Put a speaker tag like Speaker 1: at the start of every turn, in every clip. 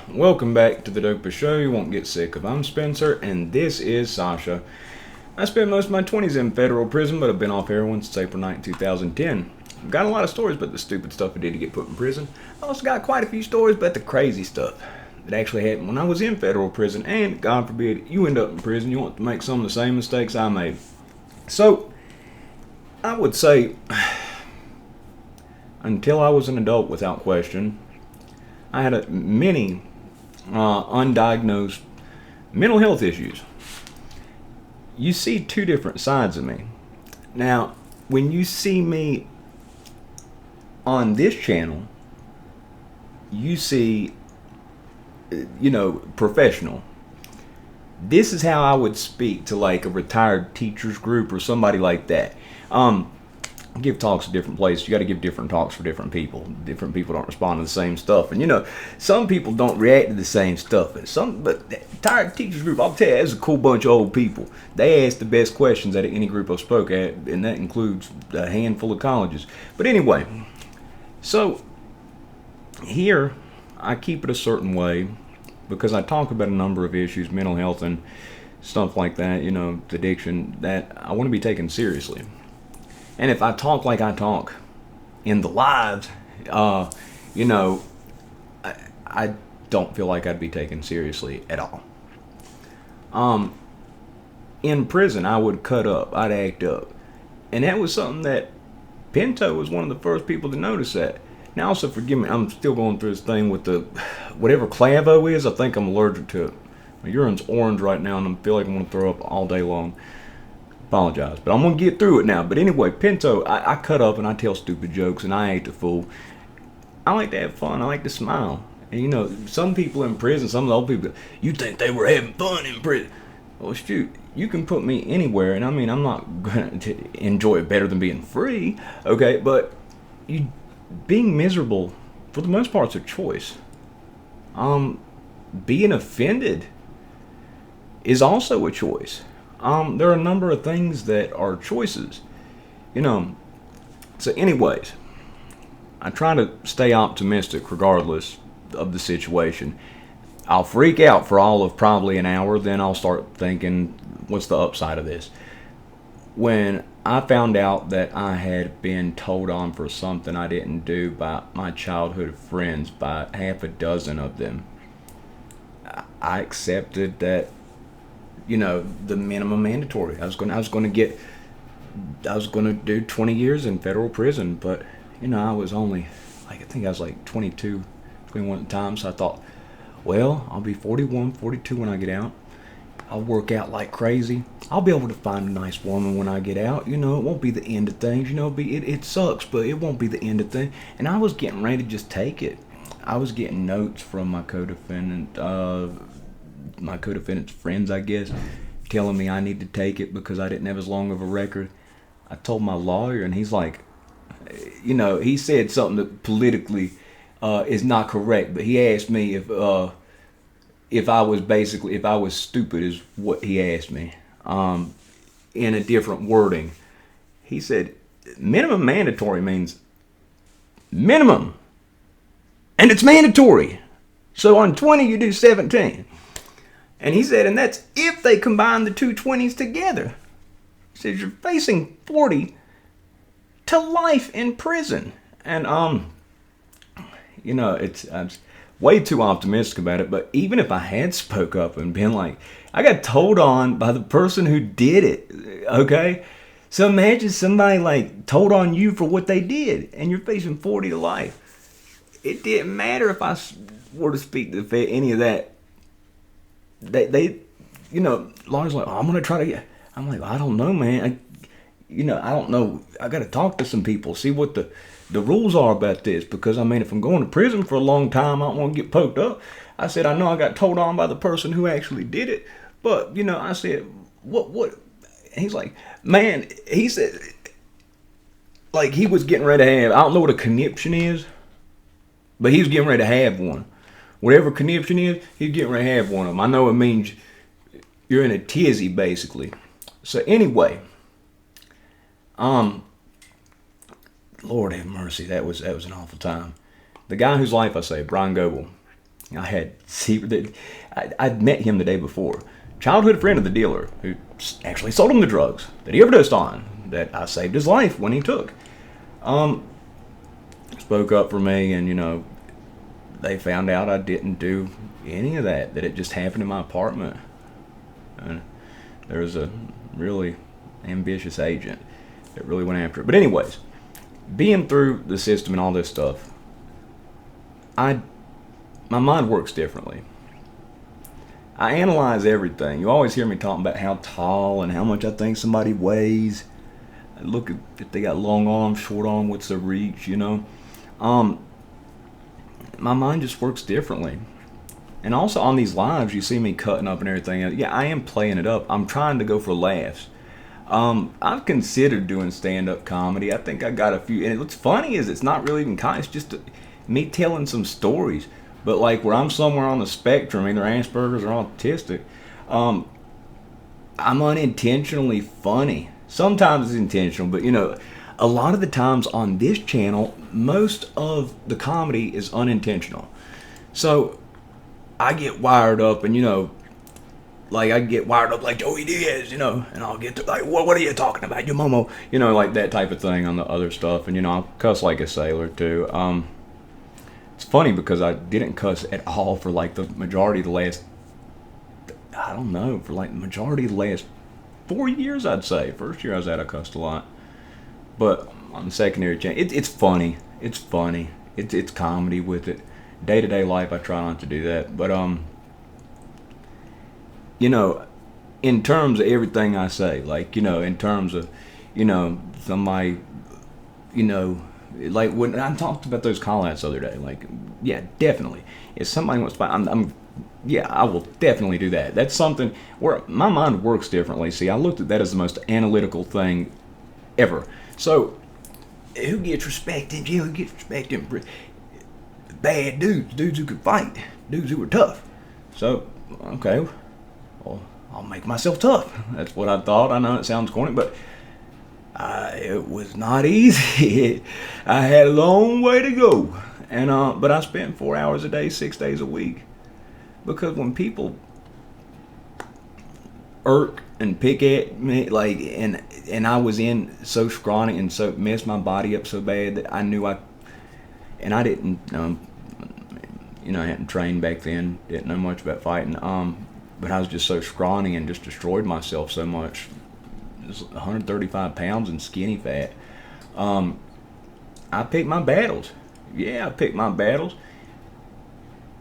Speaker 1: Welcome back to the Dopest Show you won't get sick of. I'm Spencer, and this is Sasha. I spent most of my 20s in federal prison, but I've been off heroin since April 9, 2010. I've got a lot of stories about the stupid stuff I did to get put in prison. I also got quite a few stories about the crazy stuff that actually happened when I was in federal prison, and God forbid you end up in prison, you want to make some of the same mistakes I made. So, I would say, until I was an adult without question, I had many undiagnosed mental health issues. You see two different sides of me. Now, when you see me on this channel, you see, professional. This is how I would speak to like a retired teachers group or somebody like that. Give talks at different places. You got to give different talks for different people. Different people don't respond to the same stuff, and some people don't react to the same stuff. But tired teachers group, I'll tell you, it's a cool bunch of old people. They ask the best questions out of any group I spoke at, and that includes a handful of colleges. But anyway, so here I keep it a certain way because I talk about a number of issues, mental health and stuff like that. Addiction, that I want to be taken seriously. And if I talk like I talk in the lives, I don't feel like I'd be taken seriously at all. In prison, I would cut up. I'd act up. And that was something that Pinto was one of the first people to notice that. Now, also forgive me, I'm still going through this thing with the, whatever Clavo is, I think I'm allergic to it. My urine's orange right now, and I feel like I'm going to throw up all day long. Apologize, but I'm gonna get through it now. But anyway, Pinto, I cut up and I tell stupid jokes and I act a fool. I like to have fun. I like to smile. And some people in prison, some of the old people, you think they were having fun in prison? Well, shoot, you can put me anywhere, and I mean, I'm not gonna enjoy it better than being free, okay? But being miserable, for the most part, is a choice. Being offended is also a choice. There are a number of things that are choices, So anyways, I try to stay optimistic regardless of the situation. I'll freak out for all of probably an hour, then I'll start thinking, what's the upside of this? When I found out that I had been told on for something I didn't do by my childhood friends, by half a dozen of them, I accepted that the minimum mandatory. I was going to do 20 years in federal prison, but I was only I think I was like 22, 21 at the time. So I thought, well, I'll be 41, 42 when I get out. I'll work out like crazy. I'll be able to find a nice woman when I get out. It won't be the end of things. It sucks, but it won't be the end of things. And I was getting ready to just take it. I was getting notes from my co-defendant's friends, I guess, telling me I need to take it because I didn't have as long of a record. I told my lawyer, and he's like, he said something that politically is not correct, but he asked me if I was stupid, is what he asked me, in a different wording. He said, minimum mandatory means minimum, and it's mandatory. So on 20, you do 17. And he said, and that's if they combine the two 20s together. He says, you're facing 40 to life in prison. And, I'm way too optimistic about it. But even if I had spoke up and been like, I got told on by the person who did it, okay? So imagine somebody like told on you for what they did, and you're facing 40 to life. It didn't matter if I were to speak to any of that. They lawyers like, I'm gonna try to get. I'm like, I don't know, man. I don't know. I got to talk to some people, see what the rules are about this. Because I mean, if I'm going to prison for a long time, I don't want to get poked up. I said, I know I got told on by the person who actually did it, but I said, what? And he's like, man. He said, like he was getting ready to have. I don't know what a conniption is, but he was getting ready to have one. Whatever conniption is, he's getting ready to have one of them. I know it means you're in a tizzy, basically. So anyway, Lord have mercy, that was an awful time. The guy whose life I saved, Brian Goebel, I had I'd met him the day before. Childhood friend of the dealer who actually sold him the drugs that he overdosed on, that I saved his life when he took. Spoke up for me, and they found out I didn't do any of that. That it just happened in my apartment. And there was a really ambitious agent that really went after it. But anyways, being through the system and all this stuff, my mind works differently. I analyze everything. You always hear me talking about how tall and how much I think somebody weighs. I look at if they got long arms, short arms, what's their reach, My mind just works differently. And also on these lives, you see me cutting up and everything. Yeah, I am playing it up. I'm trying to go for laughs. I've considered doing stand-up comedy. I think I got a few. And what's funny is it's not really even comedy. It's just me telling some stories. But like where I'm somewhere on the spectrum, either Asperger's or autistic, I'm unintentionally funny. Sometimes it's intentional, but a lot of the times on this channel, most of the comedy is unintentional. So I get wired up, and like I get wired up like Joey Diaz, and I'll get to like, what are you talking about, your momo, like that type of thing on the other stuff, and I'll cuss like a sailor too. It's funny because I didn't cuss at all for like the majority of the last, for like the majority of the last 4 years, I'd say. First year I was at, I cussed a lot. But on the secondary channel, it's funny. It's funny. It's comedy with it. Day-to-day life, I try not to do that. But, in terms of everything I say, like, in terms of, somebody, like when I talked about those call-outs the other day, like, yeah, definitely. If somebody wants to, I will definitely do that. That's something where my mind works differently. See, I looked at that as the most analytical thing ever. So, who gets respect in jail? Who gets respect in prison? Bad dudes who could fight, dudes who were tough. So, okay, well, I'll make myself tough. That's what I thought. I know it sounds corny, but it was not easy. I had a long way to go, and but I spent 4 hours a day, 6 days a week, because when people irk and pick at me, like, and I was in so scrawny and so messed my body up so bad that I knew I didn't, I hadn't trained back then, didn't know much about fighting, but I was just so scrawny and just destroyed myself so much. 135 pounds and skinny fat. I picked my battles. Yeah, I picked my battles.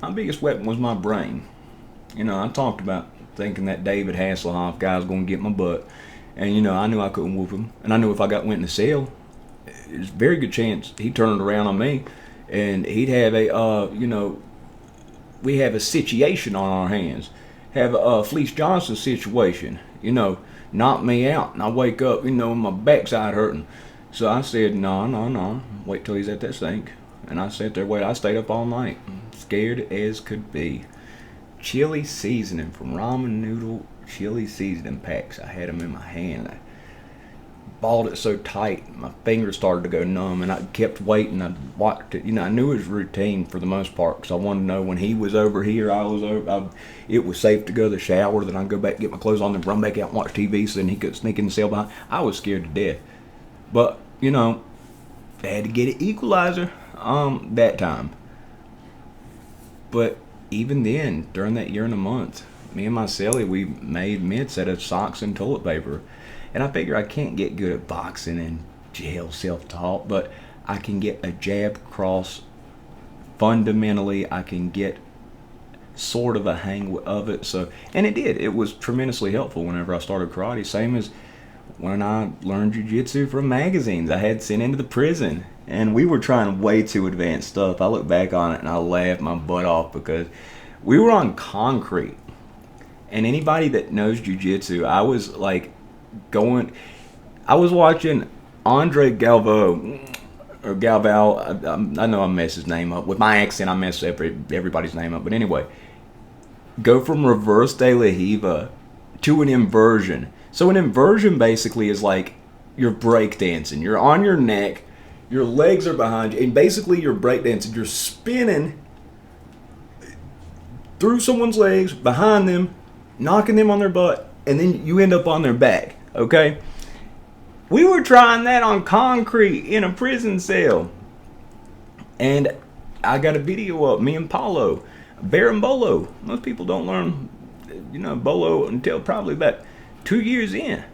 Speaker 1: My biggest weapon was my brain. I talked about thinking that David Hasselhoff guy was going to get my butt. And, I knew I couldn't whoop him. And I knew if I went in the cell, there's a very good chance he turned around on me. And he'd have we have a situation on our hands. Have a Fleece Johnson situation. Knock me out, and I wake up, my backside hurting. So I said, no, wait till he's at that sink. And I sat there, I stayed up all night, scared as could be. Chili seasoning from ramen noodle chili seasoning packs. I had them in my hand. I balled it so tight, my fingers started to go numb, and I kept waiting. I watched it. I knew his routine for the most part, because I wanted to know when he was over here, I was over. It was safe to go to the shower, then I'd go back, get my clothes on, then run back out and watch TV, so then he could sneak in the cell behind. I was scared to death. But, I had to get an equalizer that time. But even then, during that year and a month, me and my cellie, we made mints out of socks and toilet paper. And I figure I can't get good at boxing and jail, self-taught, but I can get a jab cross. Fundamentally, I can get sort of a hang of it. So, and it did. It was tremendously helpful whenever I started karate. Same as when I learned jiu-jitsu from magazines. I had sent into the prison, and we were trying way too advanced stuff. I look back on it and I laugh my butt off because we were on concrete. And anybody that knows jiu-jitsu, I was like I was watching Andre Galvao, or Galvao, I know I mess his name up. With my accent, I mess everybody's name up. But anyway, go from reverse de la Riva to an inversion. So an inversion basically is like you're breakdancing. You're on your neck, your legs are behind you, and basically you're breakdancing. You're spinning through someone's legs, behind them, knocking them on their butt, and then you end up on their back, okay? We were trying that on concrete in a prison cell. And I got a video of me and Paulo, Berimbolo. Most people don't learn, bolo until probably about 2 years in.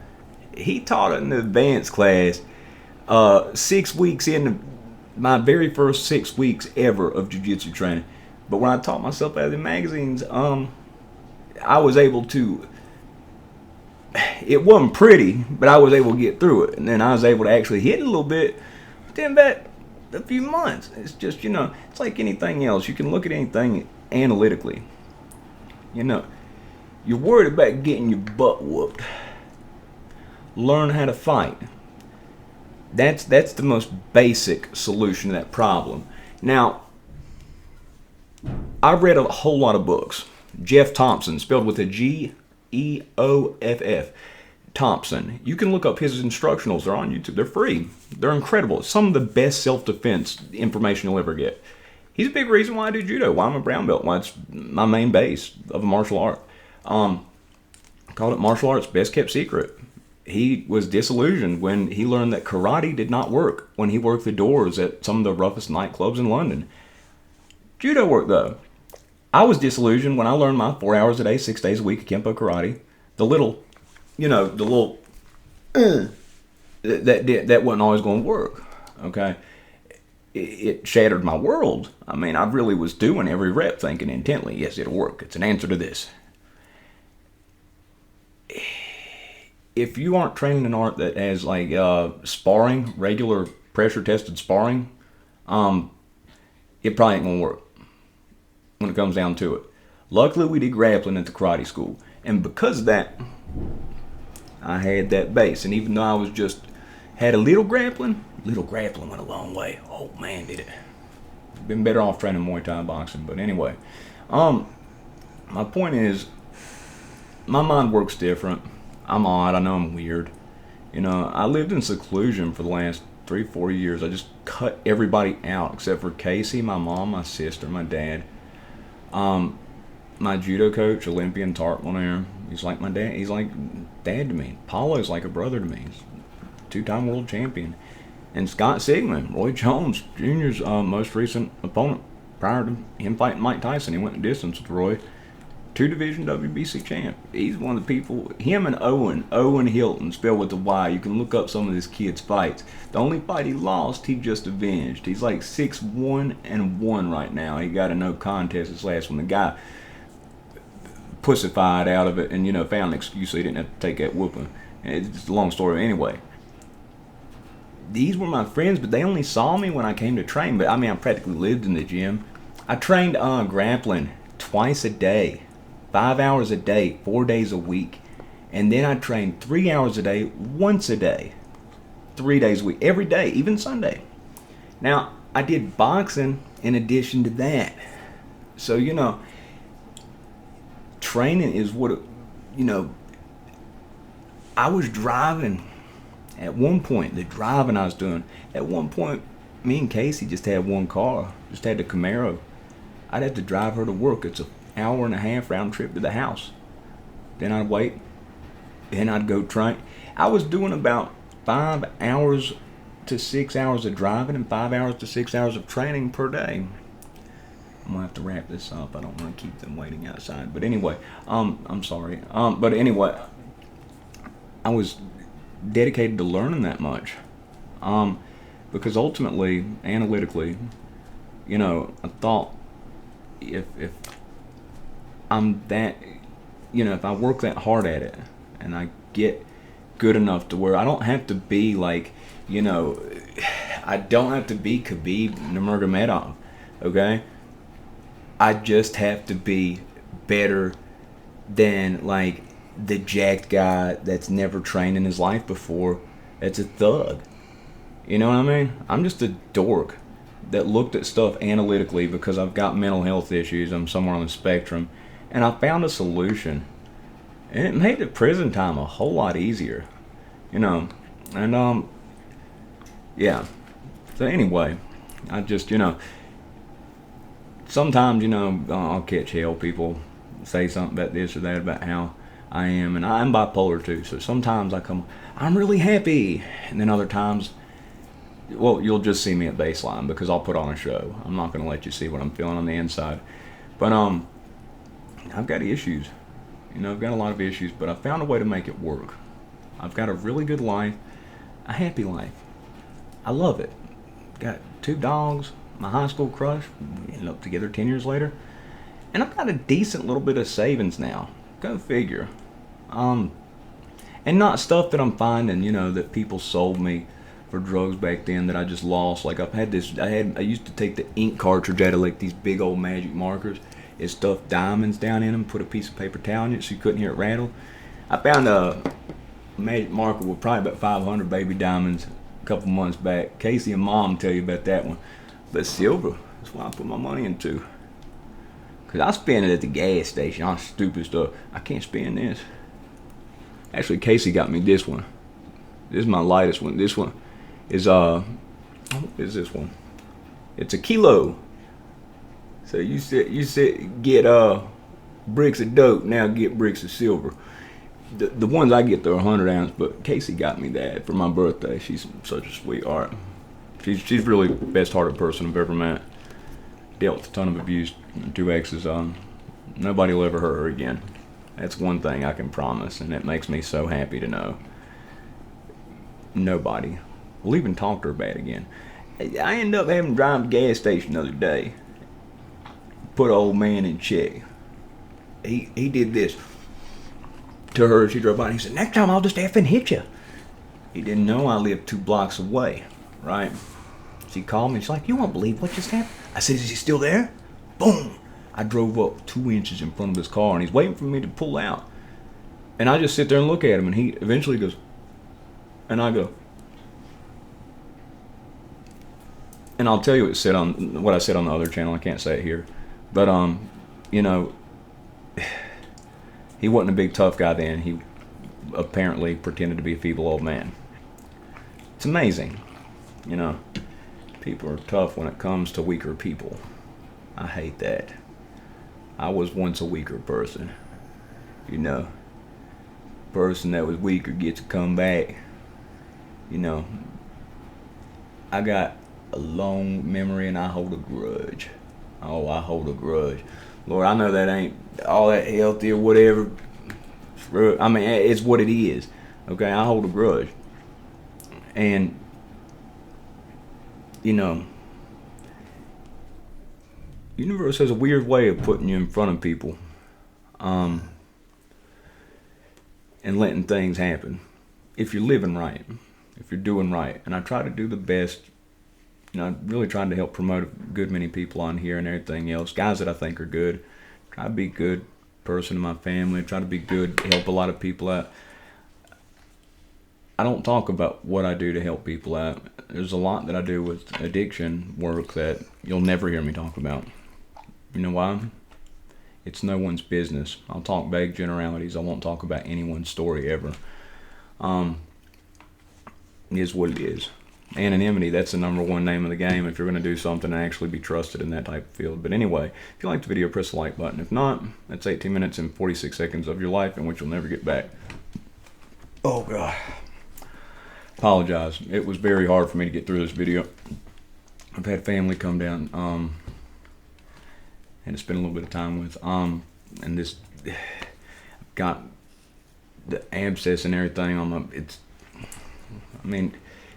Speaker 1: He taught it in the advanced class 6 weeks into my very first 6 weeks ever of jiu-jitsu training. But when I taught myself out of the magazines, I was able to, it wasn't pretty, but I was able to get through it. And then I was able to actually hit it a little bit. Then about a few months, it's just, it's like anything else. You can look at anything analytically. You're worried about getting your butt whooped. Learn how to fight. That's the most basic solution to that problem. Now, I've read a whole lot of books. Jeff Thompson, spelled with a Geoff. Thompson. You can look up his instructionals. They're on YouTube. They're free. They're incredible. Some of the best self-defense information you'll ever get. He's a big reason why I do judo, why I'm a brown belt, why it's my main base of a martial art. I called it martial arts best kept secret. He was disillusioned when he learned that karate did not work when he worked the doors at some of the roughest nightclubs in London. Judo worked though. I was disillusioned when I learned my 4 hours a day, 6 days a week of Kempo karate. That wasn't always going to work. Okay, it shattered my world. I mean, I really was doing every rep thinking intently, yes, it'll work. It's an answer to this. If you aren't training an art that has like sparring, regular pressure tested sparring, it probably ain't gonna work when it comes down to it. Luckily, we did grappling at the karate school, and because of that, I had that base. And even though I was just had a little grappling went a long way. Oh man, did it! Been better off training Muay Thai boxing, but anyway, my point is, my mind works different. I'm odd. I know I'm weird. I lived in seclusion for the last 3-4 years. I just cut everybody out except for Casey, my mom, my sister, my dad. My judo coach, Olympian Tartwanair, he's like my dad. He's like dad to me. Paulo's like a brother to me. He's two-time world champion. And Scott Sigmund, Roy Jones Jr.'s most recent opponent prior to him fighting Mike Tyson. He went the distance with Roy. 2-division WBC champ. He's one of the people, him and Owen Hilton, spelled with a Y. You can look up some of this kid's fights. The only fight he lost, he just avenged. He's like 6-1-1 right now. He got a no contest this last one. The guy pussified out of it and, found an excuse so he didn't have to take that whooping. It's a long story anyway. These were my friends, but they only saw me when I came to train. But I mean, I practically lived in the gym. I trained grappling twice a day. 5 hours a day, 4 days a week. And then I trained 3 hours a day, once a day. 3 days a week, every day, even Sunday. Now, I did boxing in addition to that. So, training is what, I was driving at one point, the driving I was doing. At one point, me and Casey just had one car, just had the Camaro. I'd have to drive her to work. It's an hour and a half round trip to the house. Then I'd wait. Then I'd go train. I was doing about 5 hours to 6 hours of driving and 5 hours to 6 hours of training per day. I'm gonna have to wrap this up. I don't want to keep them waiting outside. But anyway, I'm sorry. But anyway, I was dedicated to learning that much. Because ultimately, analytically, I thought if I'm that, if I work that hard at it and I get good enough to where I don't have to be like, I don't have to be Khabib Nurmagomedov, okay? I just have to be better than like the jacked guy that's never trained in his life before. That's a thug. You know what I mean? I'm just a dork that looked at stuff analytically because I've got mental health issues. I'm somewhere on the spectrum. And I found a solution. And it made the prison time a whole lot easier. And, yeah. So anyway, I just, sometimes, you know, I'll catch hell. People say something about this or that about how I am, and I'm bipolar too. So sometimes I'm really happy, and then other times, well, you'll just see me at baseline because I'll put on a show. I'm not going to let you see what I'm feeling on the inside. But I've got issues. You know, I've got a lot of issues, but I found a way to make it work. I've got a really good life, a happy life. I love it. Got 2 dogs, my high school crush. We ended up together 10 years later. And I've got a decent little bit of savings now. Go figure. And not stuff that I'm finding, you know, that people sold me for drugs back then that I just lost. Like I used to take the ink cartridge out of like these big old magic markers. It stuffed diamonds down in them, put a piece of paper towel in it so you couldn't hear it rattle. I found a magic marker with probably about 500 baby diamonds a couple months back. Casey and Mom tell you about that one. But silver, that's what I put my money into. Because I spend it at the gas station on stupid stuff. I can't spend this. Actually, Casey got me this one. This is my lightest one. This one is, what is this one? It's a kilo. So you said get bricks of dope, now get bricks of silver. The ones I get, they're 100 ounce, but Casey got me that for my birthday. She's such a sweetheart. She's really the best hearted person I've ever met. Dealt with a ton of abuse, 2 exes. Nobody will ever hurt her again. That's one thing I can promise, and it makes me so happy to know. Nobody will even talk to her bad again. I ended up having to drive to the gas station the other day. Put an old man in check. He did this to her. She drove by and he said, next time I'll just effing hit you. He didn't know I lived 2 blocks away, right? She called me. She's like, you won't believe what just happened. I said, is he still there? Boom. I drove up 2 inches in front of his car, and he's waiting for me to pull out. And I just sit there and look at him, and he eventually goes, and I go. And I'll tell you what I said on the other channel. I can't say it here. But, you know, he wasn't a big tough guy then. He apparently pretended to be a feeble old man. It's amazing. You know, people are tough when it comes to weaker people. I hate that. I was once a weaker person. You know, person that was weaker gets to come back. You know, I got a long memory and I hold a grudge. Oh, I hold a grudge. Lord, I know that ain't all that healthy or whatever. I mean, it's what it is. Okay, I hold a grudge. And, you know, universe has a weird way of putting you in front of people. And letting things happen. If you're living right. If you're doing right. And I try to do the best. You know, I'm really trying to help promote a good many people on here and everything else. Guys that I think are good. Try to be a good person in my family. Try to be good, help a lot of people out. I don't talk about what I do to help people out. There's a lot that I do with addiction work that you'll never hear me talk about. You know why? It's no one's business. I'll talk vague generalities. I won't talk about anyone's story ever. It is what it is. Anonymity, that's the #1 name of the game if you're going to do something and actually be trusted in that type of field. But anyway, if you like the video, press the like button. If not, that's 18 minutes and 46 seconds of your life in which you'll never get back. Oh, God. Apologize. It was very hard for me to get through this video. I've had family come down and to spend a little bit of time with. And this, I've got the abscess and everything on my,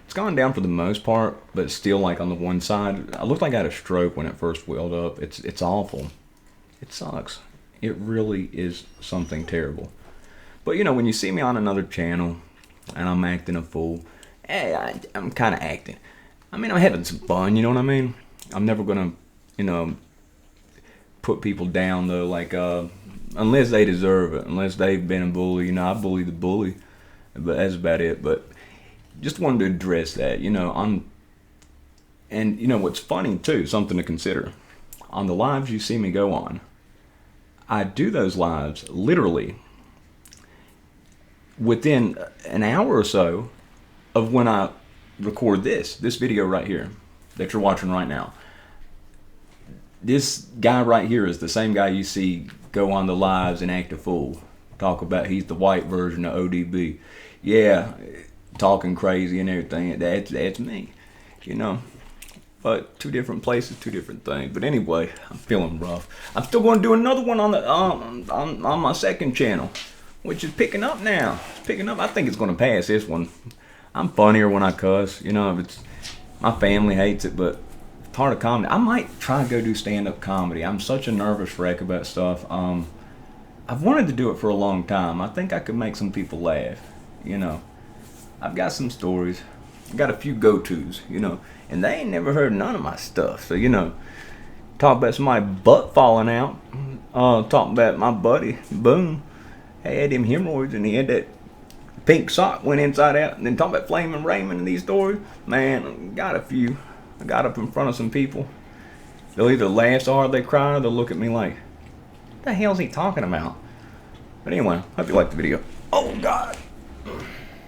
Speaker 1: it's gone down for the most part, but still like on the one side. I looked like I had a stroke when it first welled up. It's awful. It sucks. It really is something terrible. But you know, when you see me on another channel and I'm acting a fool, I'm kind of acting. I mean, I'm having some fun, you know what I mean? I'm never gonna, you know, put people down though, like, unless they deserve it, unless they've been a bully. You know, I bully the bully, but that's about it. But just wanted to address that, you know, and you know what's funny too, something to consider. On the lives you see me go on, I do those lives literally within an hour or so of when I record this video right here that you're watching right now. this guy right here is the same guy you see go on the lives and act a fool. Talk about he's the white version of ODB. Yeah, talking crazy and everything. That's me, you know. But two different places, two different things. But anyway, I'm feeling rough. I'm still going to do another one on the on my second channel, which is picking up now. It's picking up. I think it's going to pass this one. I'm funnier when I cuss. You know, it's my family hates it, but it's part of comedy. I might try to go do stand-up comedy. I'm such a nervous wreck about stuff. I've wanted to do it for a long time. I think I could make some people laugh. You know, I've got some stories. I got a few go-tos, you know, and they ain't never heard none of my stuff. So, you know, talk about somebody butt falling out. Talking about my buddy, Boom, had him hemorrhoids and he had that pink sock went inside out. And then talk about Flaming Raymond and these stories. Man, got a few. I got up in front of some people. They'll either laugh so hard they cry or they'll look at me like, what the hell's he talking about? But anyway, hope you liked the video. Oh, God.